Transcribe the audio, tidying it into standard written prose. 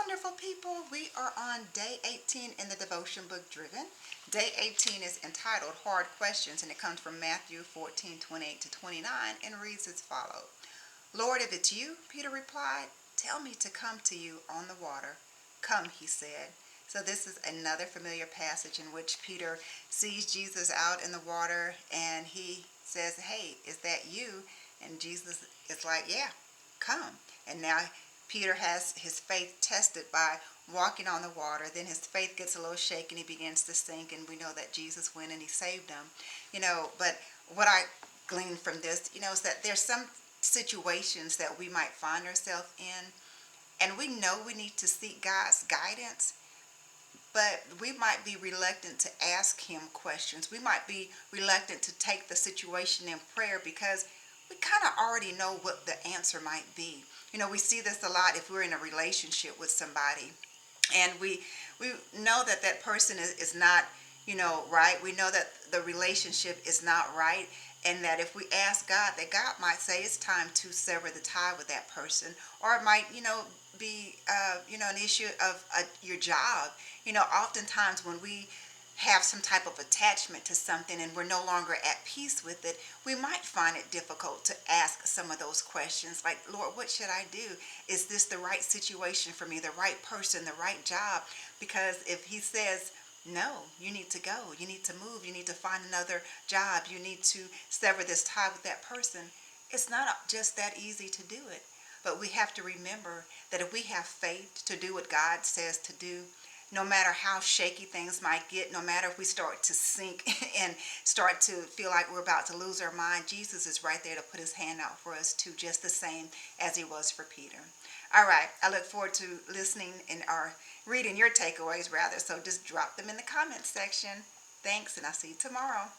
wonderful people. We are on day 18 in the devotion book Driven. Day 18 is entitled Hard Questions, and it comes from Matthew 14:28 to 29 and reads as follows. Lord, if it's you, Peter replied, tell me to come to you on the water. Come, he said. So this is another familiar passage in which Peter sees Jesus out in the water and he says, hey, is that you? And Jesus is like, yeah, come. And now Peter has his faith tested by walking on the water. Then his faith gets a little shaken. He begins to sink, and we know that Jesus went and he saved him. But what I glean from this, is that there's some situations that we might find ourselves in, and we know we need to seek God's guidance, but we might be reluctant to ask him questions. We might be reluctant to take the situation in prayer because we kind of already know what the answer might be. We see this a lot if we're in a relationship with somebody, and we know that that person is not, right. We know that the relationship is not right, and that if we ask God, that God might say it's time to sever the tie with that person, or it might, be, an issue of your job. Oftentimes when we have some type of attachment to something and we're no longer at peace with it, we might find it difficult to ask some of those questions like, Lord, what should I do? Is this the right situation for me, the right person, the right job? Because if he says, no, you need to go, you need to move, you need to find another job, you need to sever this tie with that person, it's not just that easy to do it. But we have to remember that if we have faith to do what God says to do, no matter how shaky things might get, no matter if we start to sink and start to feel like we're about to lose our mind, Jesus is right there to put his hand out for us too, just the same as he was for Peter. All right, I look forward to listening or reading your takeaways rather, so just drop them in the comments section. Thanks, and I'll see you tomorrow.